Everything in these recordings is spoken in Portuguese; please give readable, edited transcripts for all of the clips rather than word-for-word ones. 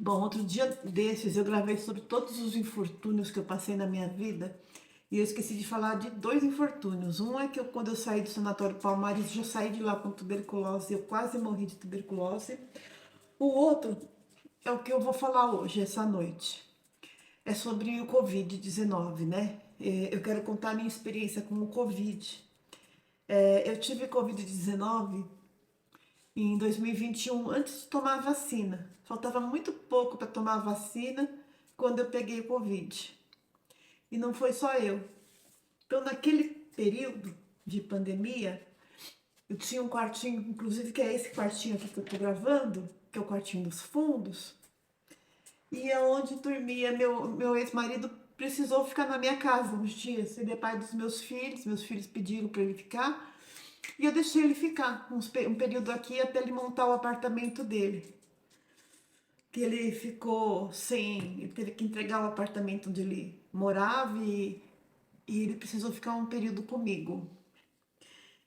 Bom, outro dia desses eu gravei sobre todos os infortúnios que eu passei na minha vida e eu esqueci de falar de dois infortúnios. Um é que quando eu saí do Sanatório Palmares, já saí de lá com tuberculose, eu quase morri de tuberculose. O outro é o que eu vou falar hoje, essa noite. É sobre o Covid-19, né? Eu quero contar a minha experiência com o Covid. Eu tive Covid-19 em 2021, antes de tomar a vacina. Faltava muito pouco para tomar a vacina quando eu peguei o Covid. E não foi só eu. Então, naquele período de pandemia, eu tinha um quartinho, inclusive que é esse quartinho aqui que eu tô gravando, que é o quartinho dos fundos, e é onde dormia meu ex-marido. Precisou ficar na minha casa uns dias. Ele é pai dos meus filhos pediram para ele ficar, e eu deixei ele ficar um período aqui até ele montar o apartamento dele. Que ele ficou sem, ele teve que entregar o apartamento onde ele morava e ele precisou ficar um período comigo.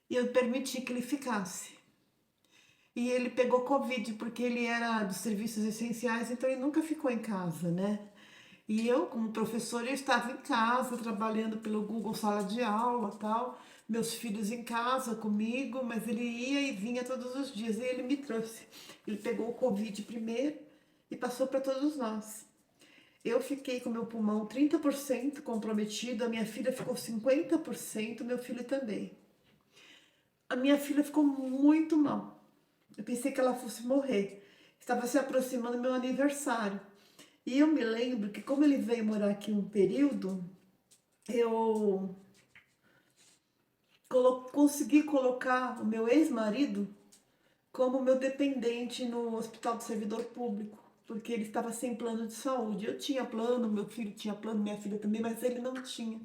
E eu permiti que ele ficasse. E ele pegou Covid porque ele era dos serviços essenciais, então ele nunca ficou em casa, né? E eu, como professora, eu estava em casa, trabalhando pelo Google Sala de Aula, tal, meus filhos em casa comigo, mas ele ia e vinha todos os dias e ele me trouxe. Ele pegou o Covid primeiro e passou para todos nós. Eu fiquei com meu pulmão 30% comprometido, a minha filha ficou 50%, meu filho também. A minha filha ficou muito mal. Eu pensei que ela fosse morrer. Estava se aproximando do meu aniversário. E eu me lembro que como ele veio morar aqui um período, eu consegui colocar o meu ex-marido como meu dependente no Hospital do Servidor Público, porque ele estava sem plano de saúde. Eu tinha plano, meu filho tinha plano, minha filha também, mas ele não tinha.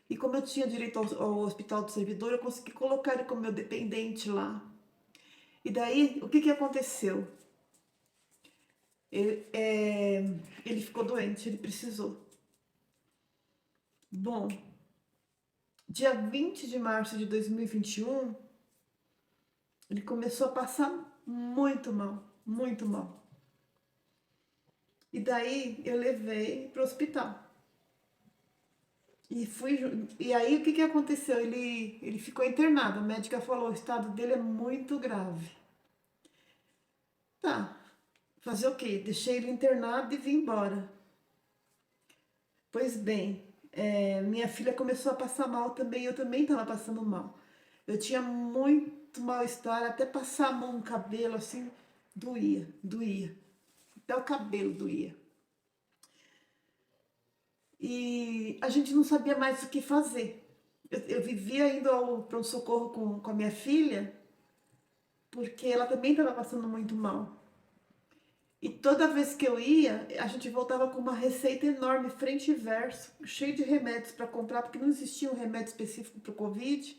E como eu tinha direito ao Hospital do Servidor, eu consegui colocar ele como meu dependente lá. E daí, o que que aconteceu? Ele, ele ficou doente, ele precisou. Bom, dia 20 de março de 2021, ele começou a passar muito mal, muito mal. E daí eu levei para o hospital. E fui, e aí o que que aconteceu? Ele ficou internado. A médica falou: o estado dele é muito grave. Tá, fazer o quê? Deixei ele internado e vim embora. Pois bem, minha filha começou a passar mal também, eu também estava passando mal. Eu tinha muito mal-estar, até passar a mão no cabelo assim, doía, doía. Até o cabelo doía. E a gente não sabia mais o que fazer. Eu vivia indo ao pronto-socorro com a minha filha, porque ela também estava passando muito mal. E toda vez que eu ia, a gente voltava com uma receita enorme, frente e verso, cheio de remédios para comprar, porque não existia um remédio específico para o Covid.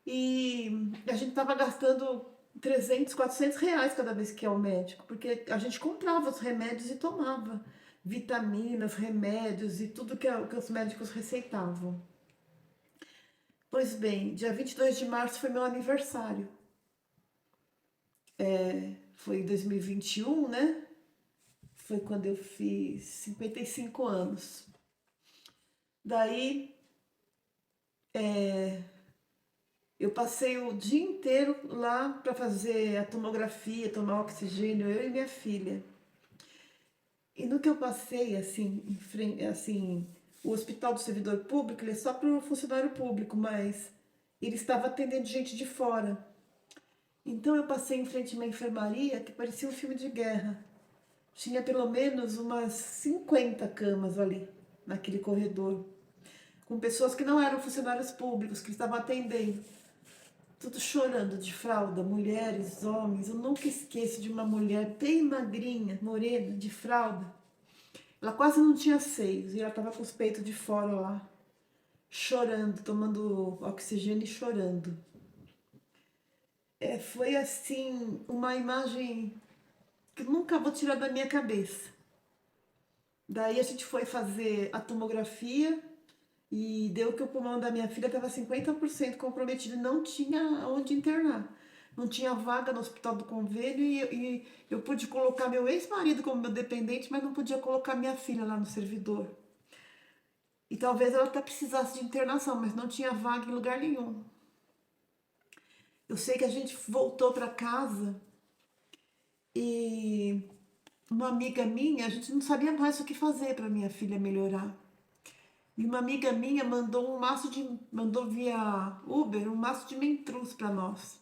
E a gente estava gastando 300, 400 reais cada vez que ia ao médico, porque a gente comprava os remédios e tomava vitaminas, remédios e tudo que os médicos receitavam. Pois bem, dia 22 de março foi meu aniversário. Foi em 2021, né? Foi quando eu fiz 55 anos. Daí eu passei o dia inteiro lá para fazer a tomografia, tomar oxigênio, eu e minha filha. E no que eu passei, assim, em frente, assim, o Hospital do Servidor Público, ele é só para o funcionário público, mas ele estava atendendo gente de fora. Então eu passei em frente a uma enfermaria que parecia um filme de guerra. Tinha pelo menos umas 50 camas ali, naquele corredor, com pessoas que não eram funcionários públicos, que estavam atendendo. Tudo chorando de fralda, mulheres, homens. Eu nunca esqueço de uma mulher bem magrinha, morena, de fralda. Ela quase não tinha seios e ela estava com os peitos de fora lá, chorando, tomando oxigênio e chorando. Foi assim, uma imagem que eu nunca vou tirar da minha cabeça. Daí a gente foi fazer a tomografia e deu que o pulmão da minha filha estava 50% comprometido e não tinha onde internar. não tinha vaga no hospital do convênio e eu pude colocar meu ex-marido como meu dependente, mas não podia colocar minha filha lá no servidor. E talvez ela até precisasse de internação, mas não tinha vaga em lugar nenhum. Eu sei que a gente voltou para casa e uma amiga minha, a gente não sabia mais o que fazer para minha filha melhorar. E uma amiga minha mandou via Uber um maço de mentruz para nós.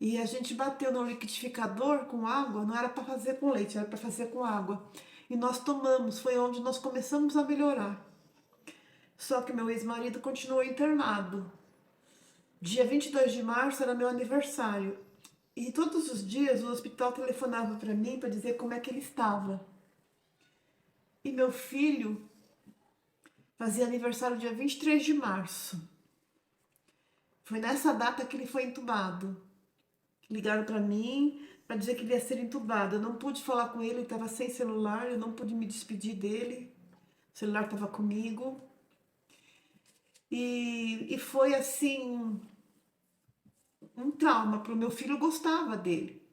E a gente bateu no liquidificador com água, não era para fazer com leite, era para fazer com água. E nós tomamos, foi onde nós começamos a melhorar. Só que meu ex-marido continuou internado. Dia 22 de março era meu aniversário. E todos os dias o hospital telefonava para mim para dizer como é que ele estava. E meu filho fazia aniversário dia 23 de março. Foi nessa data que ele foi entubado. Ligaram para mim para dizer que ele ia ser entubado. Eu não pude falar com ele estava sem celular, eu não pude me despedir dele. O celular estava comigo. E foi assim, um trauma para o meu filho, gostava dele.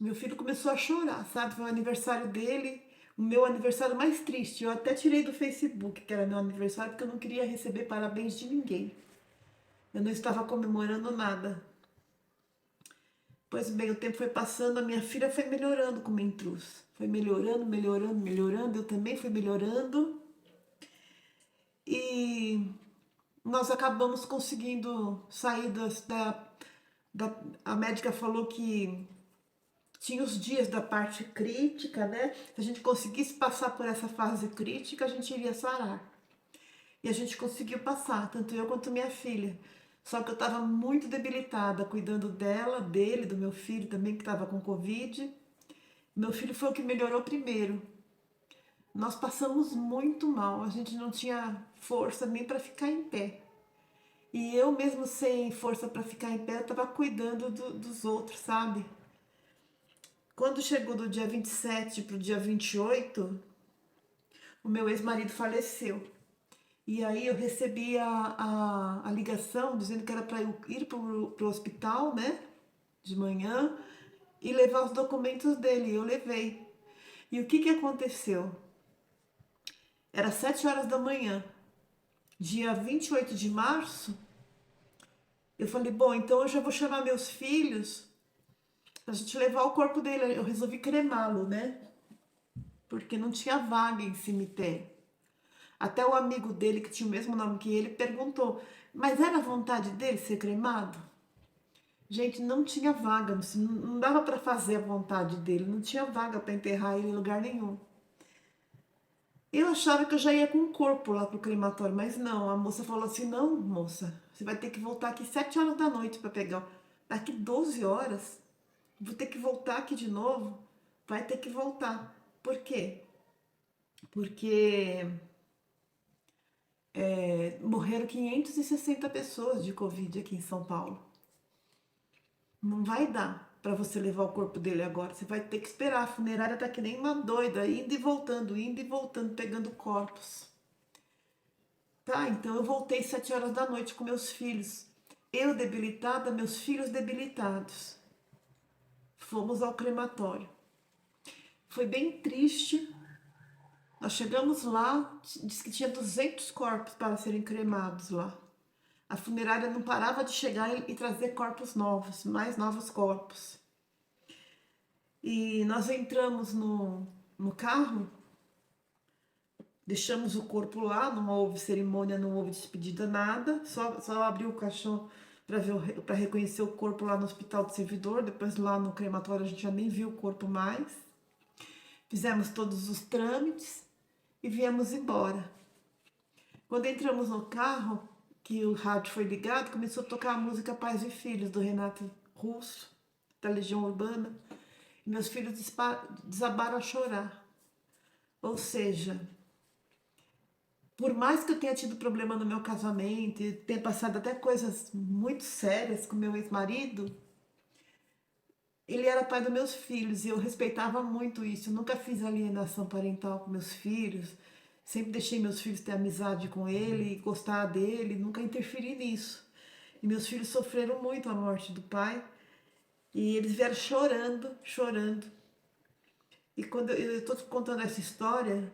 Meu filho começou a chorar, sabe? Foi o aniversário dele, o meu aniversário mais triste. Eu até tirei do Facebook que era meu aniversário, porque eu não queria receber parabéns de ninguém. Eu não estava comemorando nada. Pois bem, o tempo foi passando, a minha filha foi melhorando como intrus. Foi melhorando, melhorando, melhorando, eu também fui melhorando. E nós acabamos conseguindo sair a médica falou que tinha os dias da parte crítica, né? Se a gente conseguisse passar por essa fase crítica, a gente iria sarar. E a gente conseguiu passar, tanto eu quanto minha filha. Só que eu estava muito debilitada, cuidando dela, dele, do meu filho também, que estava com Covid. Meu filho foi o que melhorou primeiro. Nós passamos muito mal, a gente não tinha força nem para ficar em pé. E eu mesmo sem força para ficar em pé, eu estava cuidando dos outros, sabe? Quando chegou do dia 27 para o dia 28, o meu ex-marido faleceu. E aí eu recebi a ligação dizendo que era para eu ir para o hospital, né? De manhã e levar os documentos dele. Eu levei. E o que que aconteceu? Era 7 horas da manhã, dia 28 de março. Eu falei, bom, então eu já vou chamar meus filhos pra gente levar o corpo dele. Eu resolvi cremá-lo, né? Porque não tinha vaga em cemitério. Até o amigo dele, que tinha o mesmo nome que ele, perguntou, mas era a vontade dele ser cremado? Gente, não tinha vaga, não dava para fazer a vontade dele, não tinha vaga para enterrar ele em lugar nenhum. Eu achava que eu já ia com o corpo lá pro crematório, mas não, a moça falou assim, não, moça, você vai ter que voltar aqui 7 horas da noite para pegar. Daqui 12 horas, vou ter que voltar aqui de novo, vai ter que voltar. Por quê? Porque morreram 560 pessoas de Covid aqui em São Paulo. Não vai dar para você levar o corpo dele agora. Você vai ter que esperar. A funerária tá que nem uma doida, indo e voltando, pegando corpos. Tá, então eu voltei 7 horas da noite com meus filhos. Eu debilitada, meus filhos debilitados. Fomos ao crematório. Foi bem triste. Nós chegamos lá, disse que tinha 200 corpos para serem cremados lá. A funerária não parava de chegar e trazer corpos novos, mais novos corpos. E nós entramos no carro, deixamos o corpo lá, não houve cerimônia, não houve despedida, nada. Só abriu o caixão para reconhecer o corpo lá no hospital do servidor. Depois lá no crematório a gente já nem viu o corpo mais. Fizemos todos os trâmites e viemos embora. Quando entramos no carro, que o rádio foi ligado, começou a tocar a música Pais e Filhos, do Renato Russo, da Legião Urbana. E meus filhos desabaram a chorar. Ou seja, por mais que eu tenha tido problema no meu casamento e tenha passado até coisas muito sérias com meu ex-marido, ele era pai dos meus filhos e eu respeitava muito isso. Eu nunca fiz alienação parental com meus filhos. Sempre deixei meus filhos ter amizade com ele, gostar dele, nunca interferi nisso. E meus filhos sofreram muito a morte do pai, E eles vieram chorando, chorando. E quando eu estou contando essa história,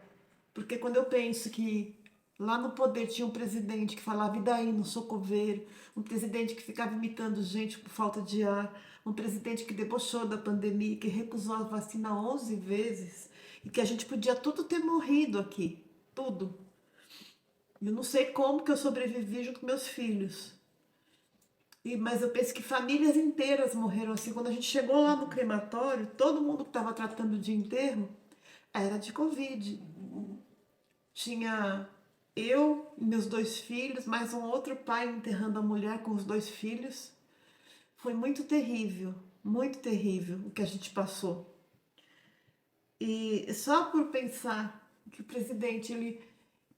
porque quando eu penso que lá no poder tinha um presidente que falava, e daí, não sou coveiro, um presidente que ficava imitando gente por falta de ar, um presidente que debochou da pandemia, que recusou a vacina 11 vezes, e que a gente podia tudo ter morrido aqui, tudo. Eu não sei como que eu sobrevivi junto com meus filhos. Mas eu penso que famílias inteiras morreram assim. Quando a gente chegou lá no crematório, todo mundo que estava tratando de enterro era de Covid. Tinha eu e meus dois filhos, mais um outro pai enterrando a mulher com os dois filhos. Foi muito terrível o que a gente passou. E só por pensar que o presidente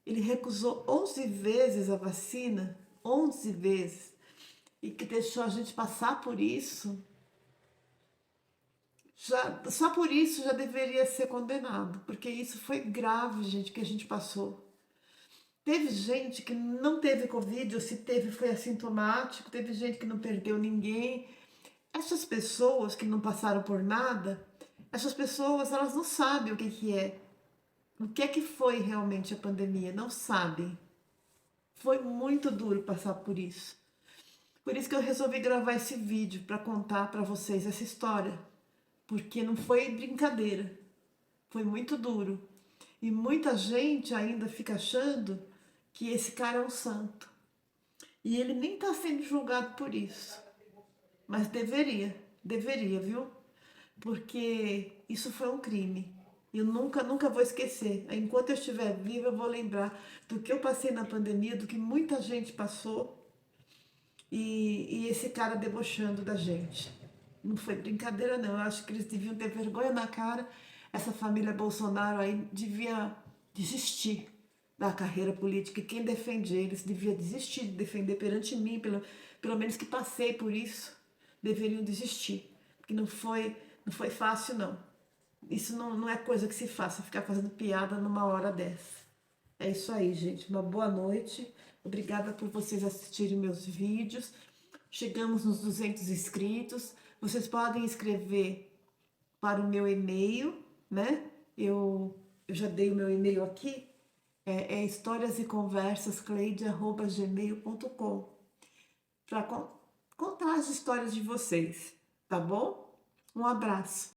ele recusou 11 vezes a vacina, 11 vezes, e que deixou a gente passar por isso, só por isso já deveria ser condenado, porque isso foi grave, gente, que a gente passou. Teve gente que não teve Covid, ou se teve foi assintomático, teve gente que não perdeu ninguém. Essas pessoas que não passaram por nada, essas pessoas elas não sabem que é. O que é que foi realmente a pandemia? Não sabem. Foi muito duro passar por isso. Por isso que eu resolvi gravar esse vídeo para contar para vocês essa história, porque não foi brincadeira. Foi muito duro. E muita gente ainda fica achando que esse cara é um santo. E ele nem está sendo julgado por isso. Mas deveria, viu? Porque isso foi um crime. Eu nunca vou esquecer. Enquanto eu estiver viva, eu vou lembrar do que eu passei na pandemia, do que muita gente passou e esse cara debochando da gente. Não foi brincadeira, não. Eu acho que eles deviam ter vergonha na cara. Essa família Bolsonaro aí devia desistir da carreira política. E quem defende eles devia desistir de defender perante mim, pelo menos que passei por isso. Deveriam desistir. Porque não foi fácil, não. Isso não é coisa que se faça, ficar fazendo piada numa hora dessa. É isso aí, gente. Uma boa noite. Obrigada por vocês assistirem meus vídeos. Chegamos nos 200 inscritos. Vocês podem escrever para o meu e-mail, né? Eu já dei o meu e-mail aqui. É historiaseconversascleide@gmail.com para contar as histórias de vocês, tá bom? Um abraço.